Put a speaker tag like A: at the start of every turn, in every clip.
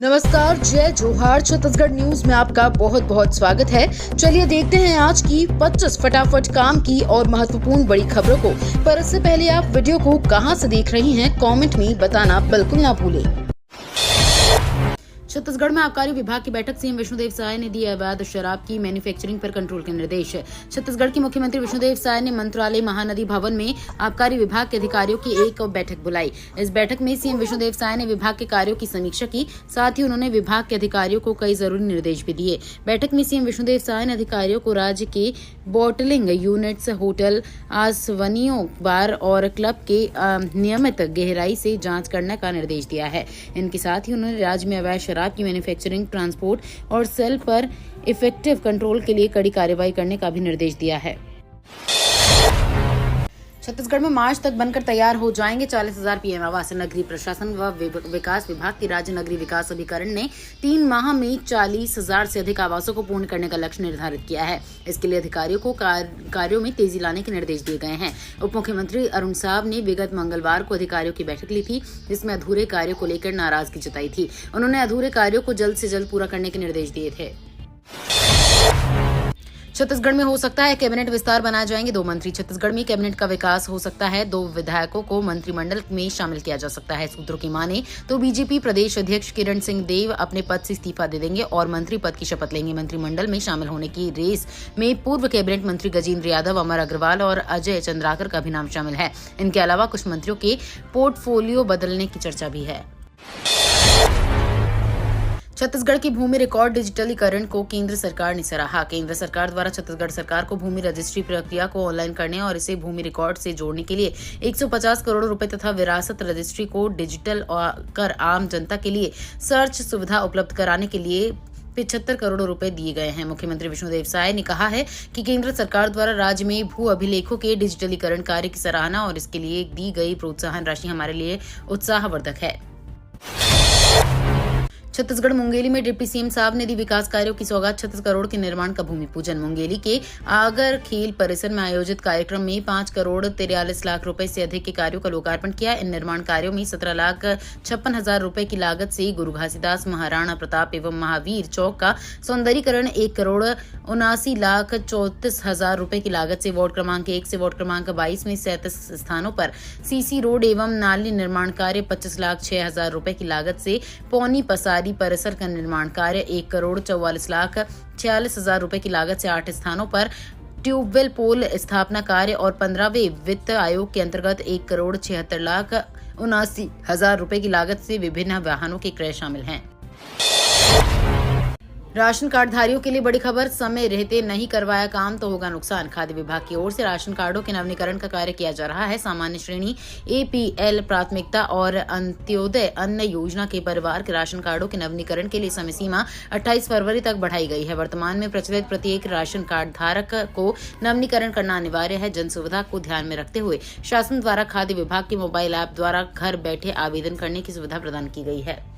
A: नमस्कार, जय जोहार। छत्तीसगढ़ न्यूज में आपका बहुत बहुत स्वागत है। चलिए देखते हैं आज की 25 फटाफट काम की और महत्वपूर्ण बड़ी खबरों को। पर इससे पहले आप वीडियो को कहां से देख रही हैं, कमेंट में बताना बिल्कुल ना भूलें। छत्तीसगढ़ में आबकारी विभाग की बैठक। सीएम विष्णुदेव साय ने दिए अवैध शराब की मैन्युफैक्चरिंग पर कंट्रोल के निर्देश। छत्तीसगढ़ के मुख्यमंत्री विष्णुदेव साय ने मंत्रालय महानदी भवन में आबकारी विभाग के अधिकारियों की एक बैठक बुलाई। इस बैठक में सीएम विष्णुदेव साय ने विभाग के कार्यों की समीक्षा की। साथ ही उन्होंने विभाग के अधिकारियों को कई जरूरी निर्देश भी दिए। बैठक में सीएम विष्णुदेव साय ने अधिकारियों को राज्य के बॉटलिंग यूनिट्स, होटल, आसवनियों, बार और क्लब के नियमित गहराई से जाँच करने का निर्देश दिया है। इनके साथ ही उन्होंने राज्य में अवैध शराब की मैन्युफैक्चरिंग, ट्रांसपोर्ट और सेल पर इफेक्टिव कंट्रोल के लिए कड़ी कार्रवाई करने का भी निर्देश दिया है। छत्तीसगढ़ में मार्च तक बनकर तैयार हो जाएंगे 40,000 पीएम आवास। नगरीय प्रशासन व विकास विभाग की राज्य नगरीय विकास अभिकरण ने 3 माह में 40,000 से अधिक आवासों को पूर्ण करने का लक्ष्य निर्धारित किया है। इसके लिए अधिकारियों को कार्यों में तेजी लाने के निर्देश दिए गए हैं। उप मुख्यमंत्री अरुण साव ने विगत मंगलवार को अधिकारियों की बैठक ली थी, जिसमें अधूरे कार्यों को लेकर नाराजगी जताई थी। उन्होंने अधूरे कार्यों को जल्द से जल्द पूरा करने के निर्देश दिए थे। छत्तीसगढ़ में हो सकता है कैबिनेट विस्तार, बनाए जाएंगे 2 मंत्री। छत्तीसगढ़ में कैबिनेट का विकास हो सकता है। 2 विधायकों को मंत्रिमंडल में शामिल किया जा सकता है। सूत्रों की माने तो बीजेपी प्रदेश अध्यक्ष किरण सिंह देव अपने पद से इस्तीफा दे देंगे और मंत्री पद की शपथ लेंगे। मंत्रिमंडल में शामिल होने की रेस में पूर्व कैबिनेट मंत्री गजेंद्र यादव, अमर अग्रवाल और अजय चंद्राकर का भी नाम शामिल है। इनके अलावा कुछ मंत्रियों के पोर्टफोलियो बदलने की चर्चा भी है। छत्तीसगढ़ की भूमि रिकॉर्ड डिजिटलीकरण को केंद्र सरकार ने सराहा। केंद्र सरकार द्वारा छत्तीसगढ़ सरकार को भूमि रजिस्ट्री प्रक्रिया को ऑनलाइन करने और इसे भूमि रिकॉर्ड से जोड़ने के लिए 150 करोड़ रुपए तथा विरासत रजिस्ट्री को डिजिटल कर आम जनता के लिए सर्च सुविधा उपलब्ध कराने के लिए 75 करोड़ रुपए दिए गए हैं। मुख्यमंत्री विष्णुदेव साय ने कहा है कि केंद्र सरकार द्वारा राज्य में भू अभिलेखों के डिजिटलीकरण कार्य की सराहना और इसके लिए दी गई प्रोत्साहन राशि हमारे लिए उत्साहवर्धक है। छत्तीसगढ़ मुंगेली में डिप्टी सीएम साहब ने दी विकास कार्यों की सौगात। 36 करोड़ के निर्माण का भूमि पूजन। मुंगेली के आगर खेल परिसर में आयोजित कार्यक्रम में 5 करोड़ 43 लाख रुपए से अधिक के कार्यों का लोकार्पण किया। इन निर्माण कार्यों में 17,56,000 रुपए की लागत से गुरु घासीदास, महाराणा प्रताप एवं महावीर चौक का सौंदर्यीकरण, 1 करोड़ 79,34,000 रुपए की लागत से वार्ड क्रमांक 1 से वार्ड क्रमांक 22 में 37 स्थानों पर सीसी रोड एवं नाली निर्माण कार्य, 25,06,000 रुपए की लागत से पौनी पसारी परिसर का निर्माण कार्य, 1 करोड़ 44,46,000 रुपए की लागत से 8 स्थानों पर ट्यूबवेल पोल स्थापना कार्य और 15वें वित्त आयोग के अंतर्गत 1 करोड़ 76,79,000 रुपए की लागत से विभिन्न वाहनों के क्रय शामिल हैं। राशन कार्डधारियों के लिए बड़ी खबर। समय रहते नहीं करवाया काम तो होगा नुकसान। खाद्य विभाग की ओर से राशन कार्डों के नवीनीकरण का कार्य किया जा रहा है। सामान्य श्रेणी, APL, प्राथमिकता और अंत्योदय अन्न योजना के परिवार के राशन कार्डों के नवीनीकरण के लिए समय सीमा 28 फरवरी तक बढ़ाई गई है। वर्तमान में प्रचलित प्रत्येक राशन कार्ड धारक को नवीनीकरण करना अनिवार्य है। जन सुविधा को ध्यान में रखते हुए शासन द्वारा खाद्य विभाग के मोबाइल ऐप द्वारा घर बैठे आवेदन करने की सुविधा प्रदान की गई है।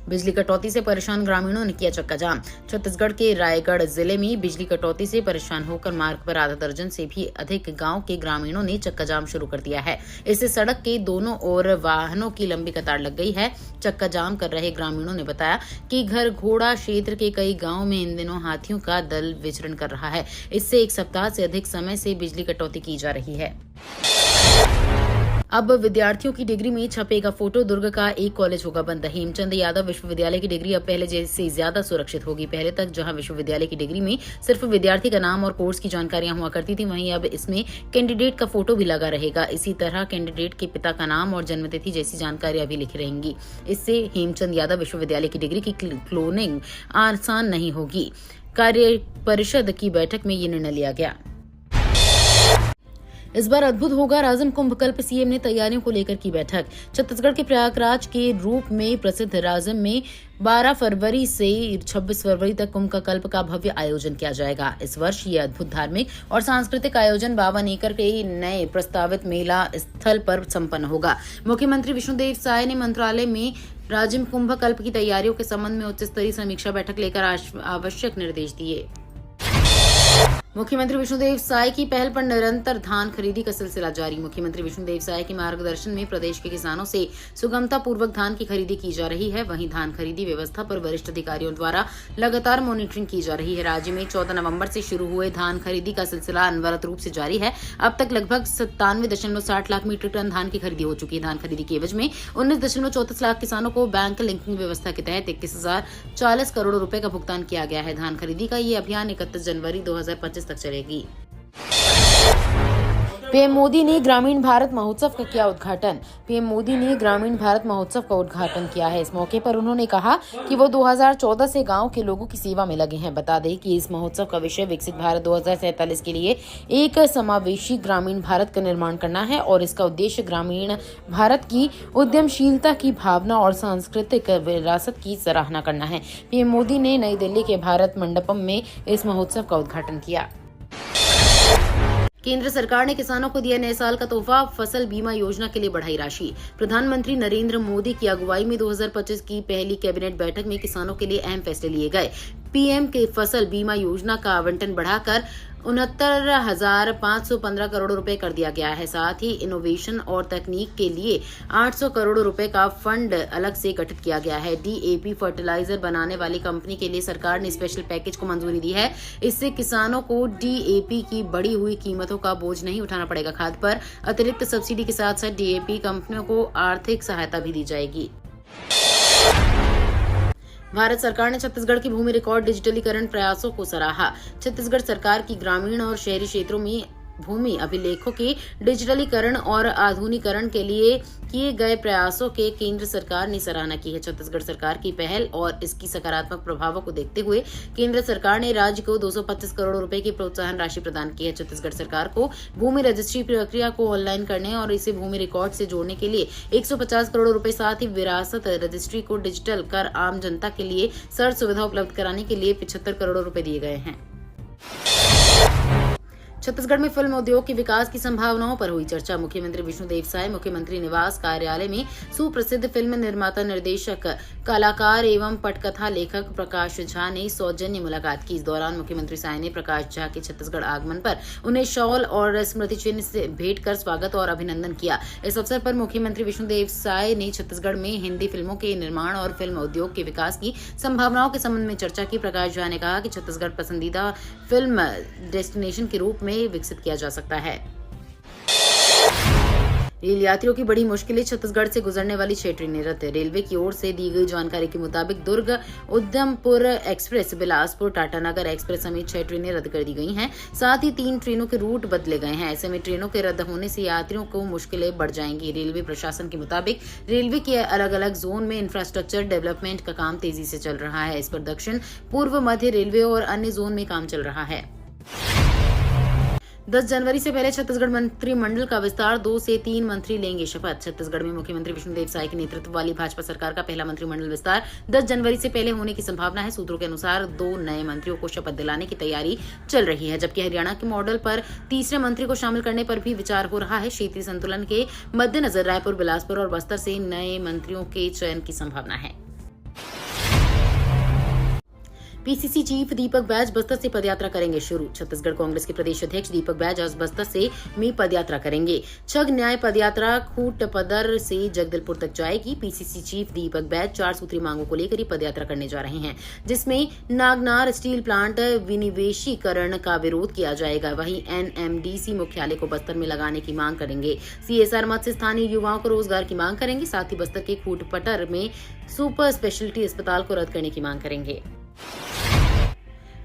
A: बिजली कटौती से परेशान ग्रामीणों ने किया चक्का जाम। छत्तीसगढ़ के रायगढ़ जिले में बिजली कटौती से परेशान होकर मार्ग पर आधा दर्जन से भी अधिक गांव के ग्रामीणों ने चक्का जाम शुरू कर दिया है। इससे सड़क के दोनों ओर वाहनों की लंबी कतार लग गई है। चक्का जाम कर रहे ग्रामीणों ने बताया कि घर घोड़ा क्षेत्र के कई गाँव में इन दिनों हाथियों का दल विचरण कर रहा है। इससे 1 सप्ताह से अधिक समय से बिजली कटौती की जा रही है। अब विद्यार्थियों की डिग्री में छपेगा फोटो। दुर्ग का एक कॉलेज होगा बंद। हेमचंद यादव विश्वविद्यालय की डिग्री अब पहले जैसे ज्यादा सुरक्षित होगी। पहले तक जहां विश्वविद्यालय की डिग्री में सिर्फ विद्यार्थी का नाम और कोर्स की जानकारियां हुआ करती थी, वहीं अब इसमें कैंडिडेट का फोटो भी लगा रहेगा। इसी तरह कैंडिडेट के पिता का नाम और जन्मतिथि जैसी जानकारियां भी लिखी रहेंगी। इससे हेमचंद यादव विश्वविद्यालय की डिग्री की क्लोनिंग आसान नहीं होगी। कार्य परिषद की बैठक में ये निर्णय लिया गया। इस बार अद्भुत होगा राजम कुंभ कल्प। सीएम ने तैयारियों को लेकर की बैठक। छत्तीसगढ़ के प्रयागराज के रूप में प्रसिद्ध राजम में 12 फरवरी से 26 फरवरी तक कुंभ का कल्प का भव्य आयोजन किया जाएगा। इस वर्ष ये अद्भुत धार्मिक और सांस्कृतिक आयोजन 52 एकड़ के नए प्रस्तावित मेला स्थल पर संपन्न होगा। मुख्यमंत्री विष्णुदेव साय ने मंत्रालय में राजम कुंभ कल्प की तैयारियों के संबंध में उच्च स्तरीय समीक्षा बैठक लेकर आवश्यक निर्देश दिए। मुख्यमंत्री विष्णुदेव साय की पहल पर निरंतर धान खरीदी का सिलसिला जारी। मुख्यमंत्री विष्णुदेव साय के मार्गदर्शन में प्रदेश के किसानों से सुगमता पूर्वक धान की खरीदी की जा रही है। वहीं धान खरीदी व्यवस्था पर वरिष्ठ अधिकारियों द्वारा लगातार मॉनिटरिंग की जा रही है। राज्य में 14 नवंबर से शुरू हुए धान खरीदी का सिलसिला अनवरत रूप से जारी है। अब तक लगभग 97.60 लाख मीट्रिक टन धान की खरीदी हो चुकी है। धान खरीदी के एवज में 19.34 लाख किसानों को बैंक लिंकिंग व्यवस्था के तहत 21,040 करोड़ रुपए का भुगतान किया गया है। धान खरीदी का ये अभियान 31 जनवरी 2025 तक चलेगी। पीएम मोदी ने ग्रामीण भारत महोत्सव का किया उद्घाटन। पीएम मोदी ने ग्रामीण भारत महोत्सव का उद्घाटन किया है। इस मौके पर उन्होंने कहा कि वो 2014 से गांव के लोगों की सेवा में लगे हैं। बता दें कि इस महोत्सव का विषय विकसित भारत 2047 के लिए एक समावेशी ग्रामीण भारत का निर्माण करना है और इसका उद्देश्य ग्रामीण भारत की उद्यमशीलता की भावना और सांस्कृतिक विरासत की सराहना करना है। पीएम मोदी ने नई दिल्ली के भारत मंडपम में इस महोत्सव का उद्घाटन किया। केंद्र सरकार ने किसानों को दिया नए साल का तोहफा, फसल बीमा योजना के लिए बढ़ाई राशि। प्रधानमंत्री नरेंद्र मोदी की अगुवाई में 2025 की पहली कैबिनेट बैठक में किसानों के लिए अहम फैसले लिए गए। पीएम के फसल बीमा योजना का आवंटन बढ़ाकर 69,515 करोड़ रुपए कर दिया गया है। साथ ही इनोवेशन और तकनीक के लिए 800 करोड़ रुपए का फंड अलग से गठित किया गया है। डीएपी फर्टिलाइजर बनाने वाली कंपनी के लिए सरकार ने स्पेशल पैकेज को मंजूरी दी है। इससे किसानों को डीएपी की बढ़ी हुई कीमतों का बोझ नहीं उठाना पड़ेगा। खाद पर अतिरिक्त सब्सिडी के साथ साथ डीएपी कंपनियों को आर्थिक सहायता भी दी जाएगी। भारत सरकार ने छत्तीसगढ़ की भूमि रिकॉर्ड डिजिटलीकरण प्रयासों को सराहा। छत्तीसगढ़ सरकार की ग्रामीण और शहरी क्षेत्रों में भूमि अभिलेखों के डिजिटलीकरण और आधुनिकीकरण के लिए किए गए प्रयासों के केंद्र सरकार ने सराहना की है। छत्तीसगढ़ सरकार की पहल और इसकी सकारात्मक प्रभावों को देखते हुए केंद्र सरकार ने राज्य को 225 करोड़ रुपए की प्रोत्साहन राशि प्रदान की है। छत्तीसगढ़ सरकार को भूमि रजिस्ट्री प्रक्रिया को ऑनलाइन करने और इसे भूमि रिकॉर्ड से जोड़ने के लिए 150 करोड़ रुपए, साथ ही विरासत रजिस्ट्री को डिजिटल कर आम जनता के लिए सर्च सुविधा उपलब्ध कराने के लिए 75 करोड़ रुपए दिए गए हैं। छत्तीसगढ़ में फिल्म उद्योग के विकास की संभावनाओं पर हुई चर्चा। मुख्यमंत्री विष्णुदेव साय मुख्यमंत्री निवास कार्यालय में सुप्रसिद्ध फिल्म निर्माता, निर्देशक, कलाकार एवं पटकथा लेखक प्रकाश झा ने सौजन्य मुलाकात की। इस दौरान मुख्यमंत्री साय ने प्रकाश झा के छत्तीसगढ़ आगमन पर उन्हें शॉल और स्मृति चिन्ह से भेंट कर स्वागत और अभिनंदन किया। इस अवसर पर मुख्यमंत्री विष्णुदेव साय ने छत्तीसगढ़ में हिंदी फिल्मों के निर्माण और फिल्म उद्योग के विकास की संभावनाओं के संबंध में चर्चा की। प्रकाश झा ने कहा कि छत्तीसगढ़ पसंदीदा फिल्म डेस्टिनेशन के रूप में विकसित किया जा सकता है। रेल यात्रियों की बड़ी मुश्किलें, छत्तीसगढ़ से गुजरने वाली 6 ट्रेनें रद्द। रेलवे की ओर से दी गई जानकारी के मुताबिक दुर्ग उधमपुर एक्सप्रेस, बिलासपुर टाटानगर एक्सप्रेस समेत 6 ट्रेनें रद्द कर दी गई हैं। साथ ही 3 ट्रेनों के रूट बदले गए हैं। ऐसे में ट्रेनों के रद्द होने से यात्रियों को मुश्किलें बढ़ जाएंगी। रेलवे प्रशासन के मुताबिक रेलवे के अलग अलग जोन में इंफ्रास्ट्रक्चर डेवलपमेंट का काम तेजी से चल रहा है। इस पर दक्षिण पूर्व मध्य रेलवे और अन्य जोन में काम चल रहा है। 10 जनवरी से पहले छत्तीसगढ़ मंत्रिमंडल का विस्तार, 2 से 3 मंत्री लेंगे शपथ। छत्तीसगढ़ में मुख्यमंत्री विष्णुदेव साय के नेतृत्व वाली भाजपा सरकार का पहला मंत्रिमंडल विस्तार 10 जनवरी से पहले होने की संभावना है। सूत्रों के अनुसार 2 नए मंत्रियों को शपथ दिलाने की तैयारी चल रही है, जबकि हरियाणा के मॉडल पर तीसरे मंत्री को शामिल करने पर भी विचार हो रहा है। क्षेत्रीय संतुलन के मद्देनजर रायपुर, बिलासपुर और बस्तर से नए मंत्रियों के चयन की संभावना है। पीसीसी चीफ दीपक बैज बस्तर से पदयात्रा करेंगे शुरू। छत्तीसगढ़ कांग्रेस के प्रदेश अध्यक्ष दीपक बैज आज बस्तर से में पदयात्रा करेंगे। छग न्याय पदयात्रा खूंटपदर से जगदलपुर तक जाएगी। पीसीसी चीफ दीपक बैज 4 सूत्री मांगों को लेकर ही पदयात्रा करने जा रहे हैं, जिसमें नागनार स्टील प्लांट विनिवेशीकरण का विरोध किया जाएगा। वहीं एनएमडीसी मुख्यालय को बस्तर में लगाने की मांग करेंगे। सीएसआर मद से स्थानीय युवाओं को रोजगार की मांग करेंगे। साथ ही बस्तर के खूंटपटर में सुपर स्पेशलिटी अस्पताल को रद्द करने की मांग करेंगे।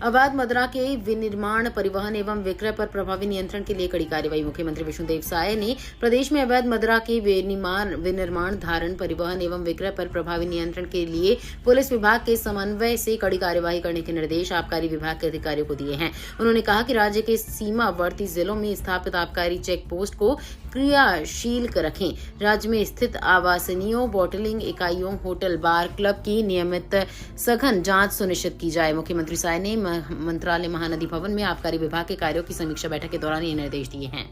A: अवैध मदिरा के विनिर्माण, परिवहन एवं विक्रय पर प्रभावी नियंत्रण के लिए कड़ी कार्रवाई। मुख्यमंत्री विष्णुदेव साय ने प्रदेश में अवैध मदिरा के विनिर्माण, धारण, परिवहन एवं विक्रय पर प्रभावी नियंत्रण के लिए पुलिस विभाग के समन्वय से कड़ी कार्यवाही करने के निर्देश आबकारी विभाग के अधिकारियों को दिए हैं। उन्होंने कहा कि राज्य के सीमावर्ती जिलों में स्थापित आबकारी चेक पोस्ट को क्रियाशील रखें। राज्य में स्थित आवासनियों, बॉटलिंग इकाइयों, होटल, बार, क्लब की नियमित सघन जांच सुनिश्चित की जाए। मुख्यमंत्री साय ने मंत्रालय महानदी भवन में आबकारी विभाग के कार्यों की समीक्षा बैठक के दौरान ये निर्देश दिए हैं।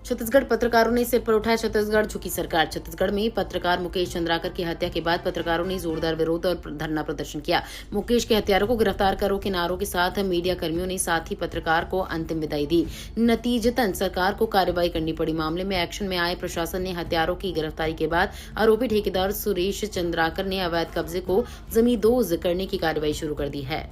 A: छत्तीसगढ़ पत्रकारों ने सिर पर उठाया छत्तीसगढ़ झुकी सरकार। छत्तीसगढ़ में पत्रकार मुकेश चंद्राकर की हत्या के बाद पत्रकारों ने जोरदार विरोध और धरना प्रदर्शन किया। मुकेश के हत्यारों को गिरफ्तार करो के नारों के साथ मीडिया कर्मियों ने साथ ही पत्रकार को अंतिम विदाई दी। नतीजतन सरकार को कार्रवाई करनी पड़ी। मामले में एक्शन में आए प्रशासन ने हत्यारों की गिरफ्तारी के बाद आरोपी ठेकेदार सुरेश चंद्राकर ने अवैध कब्जे को जमींदोज करने की कार्रवाई शुरू कर दी है।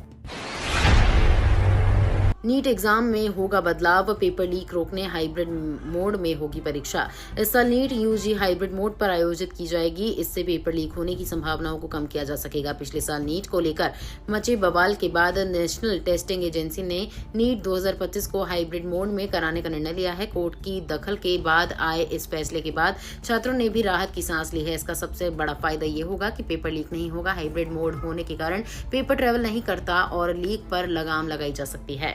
A: नीट एग्जाम में होगा बदलाव, पेपर लीक रोकने हाइब्रिड मोड में होगी परीक्षा। इस साल नीट यूजी हाइब्रिड मोड पर आयोजित की जाएगी। इससे पेपर लीक होने की संभावनाओं को कम किया जा सकेगा। पिछले साल नीट को लेकर मचे बवाल के बाद नेशनल टेस्टिंग एजेंसी ने नीट 2025 को हाइब्रिड मोड में कराने का निर्णय लिया है। कोर्ट की दखल के बाद आए इस फैसले के बाद छात्रों ने भी राहत की सांस ली है। इसका सबसे बड़ा फायदा ये होगा कि पेपर लीक नहीं होगा। हाइब्रिड मोड होने के कारण पेपर ट्रेवल नहीं करता और लीक पर लगाम लगाई जा सकती है।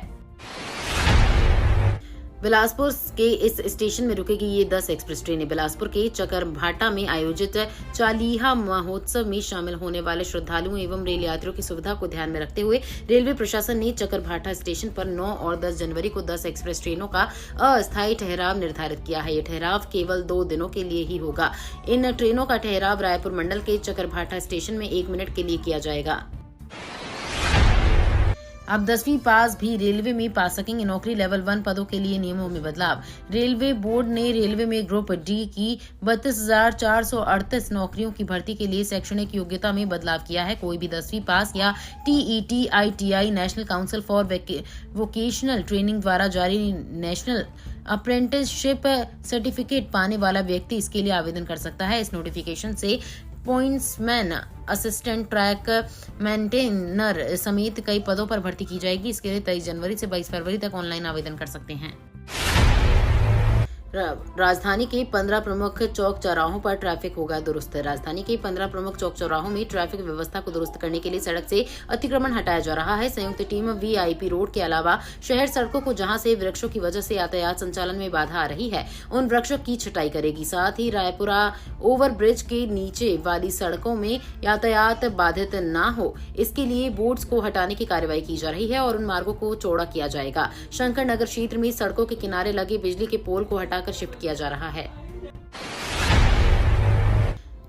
A: बिलासपुर के इस स्टेशन में रुकेगी ये 10 एक्सप्रेस ट्रेनें। बिलासपुर के चकरभाटा में आयोजित चालीहा महोत्सव में शामिल होने वाले श्रद्धालुओं एवं रेल यात्रियों की सुविधा को ध्यान में रखते हुए रेलवे प्रशासन ने चकरभाटा स्टेशन पर 9 और 10 जनवरी को 10 एक्सप्रेस ट्रेनों का अस्थायी ठहराव निर्धारित किया है। ये ठहराव केवल 2 दिनों के लिए ही होगा। इन ट्रेनों का ठहराव रायपुर मंडल के चकरभाटा स्टेशन में 1 मिनट के लिए किया जाएगा। अब 10वीं पास भी रेलवे में पा सकेंगे। नौकरी लेवल 1 पदों के लिए नियमों में बदलाव। रेलवे बोर्ड ने रेलवे में ग्रुप डी की 32,438 नौकरियों की भर्ती के लिए शैक्षणिक योग्यता में बदलाव किया है। कोई भी 10वीं पास या TET, ITI, national council for vocational training द्वारा जारी नेशनल अप्रेंटिसशिप सर्टिफिकेट पाने वाला व्यक्ति इसके लिए आवेदन कर सकता है। इस नोटिफिकेशन से पॉइंट्समैन, असिस्टेंट ट्रैक मेंटेनर समेत कई पदों पर भर्ती की जाएगी। इसके लिए 23 जनवरी से 22 फरवरी तक ऑनलाइन आवेदन कर सकते हैं। राजधानी के 15 प्रमुख चौक चौराहों पर ट्रैफिक होगा दुरुस्त। राजधानी के 15 प्रमुख चौक चौराहों में ट्रैफिक व्यवस्था को दुरुस्त करने के लिए सड़क से अतिक्रमण हटाया जा रहा है। संयुक्त टीम वीआईपी रोड के अलावा शहर सड़कों को जहां से वृक्षों की वजह से यातायात संचालन में बाधा आ रही है, उन वृक्षों की छटाई करेगी। साथ ही रायपुरा ओवरब्रिज के नीचे वाली सड़कों में यातायात बाधित न हो, इसके लिए बोर्ड्स को हटाने की कार्रवाई की जा रही है और उन मार्गों को चौड़ा किया जाएगा। शंकर नगर क्षेत्र में सड़कों के किनारे लगे बिजली के पोल को हटाकर शिफ्ट किया जा रहा है।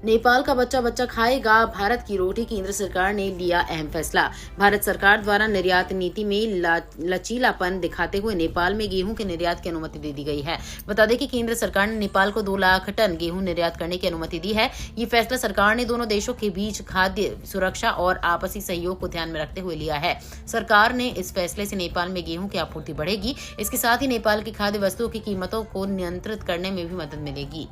A: नेपाल का बच्चा बच्चा खाएगा, भारत की रोटी। केंद्र सरकार ने लिया अहम फैसला। भारत सरकार द्वारा निर्यात नीति में लचीलापन दिखाते हुए नेपाल में गेहूं के निर्यात की अनुमति दे दी गई है। बता दें कि केंद्र सरकार ने नेपाल को 2 लाख टन गेहूं निर्यात करने की अनुमति दी है। ये फैसला सरकार ने दोनों देशों के बीच खाद्य सुरक्षा और आपसी सहयोग को ध्यान में रखते हुए लिया है। सरकार ने इस फैसले से नेपाल में गेहूं की आपूर्ति बढ़ेगी। इसके साथ ही नेपाल की खाद्य वस्तुओं की कीमतों को नियंत्रित करने में भी मदद मिलेगी।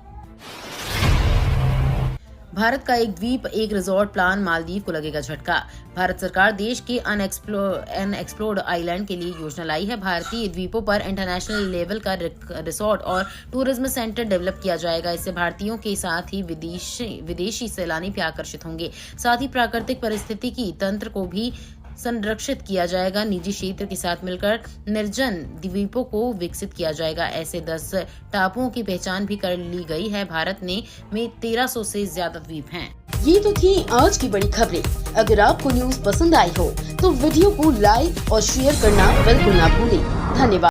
A: भारत का एक द्वीप एक रिजॉर्ट प्लान, मालदीव को लगेगा झटका। भारत सरकार देश के अनएक्सप्लोर्ड आइलैंड के लिए योजना लाई है। भारतीय द्वीपों पर इंटरनेशनल लेवल का रिसोर्ट और टूरिज्म सेंटर डेवलप किया जाएगा। इससे भारतीयों के साथ ही विदेशी सैलानी भी आकर्षित होंगे। साथ ही प्राकृतिक पारिस्थितिकी तंत्र को भी संरक्षित किया जाएगा। निजी क्षेत्र के साथ मिलकर निर्जन द्वीपों को विकसित किया जाएगा। ऐसे 10 टापुओं की पहचान भी कर ली गई है। भारत में 1300 से ज्यादा द्वीप हैं।
B: ये तो थी आज की बड़ी खबरें। अगर आपको न्यूज पसंद आई हो तो वीडियो को लाइक और शेयर करना बिल्कुल ना भूलें। धन्यवाद।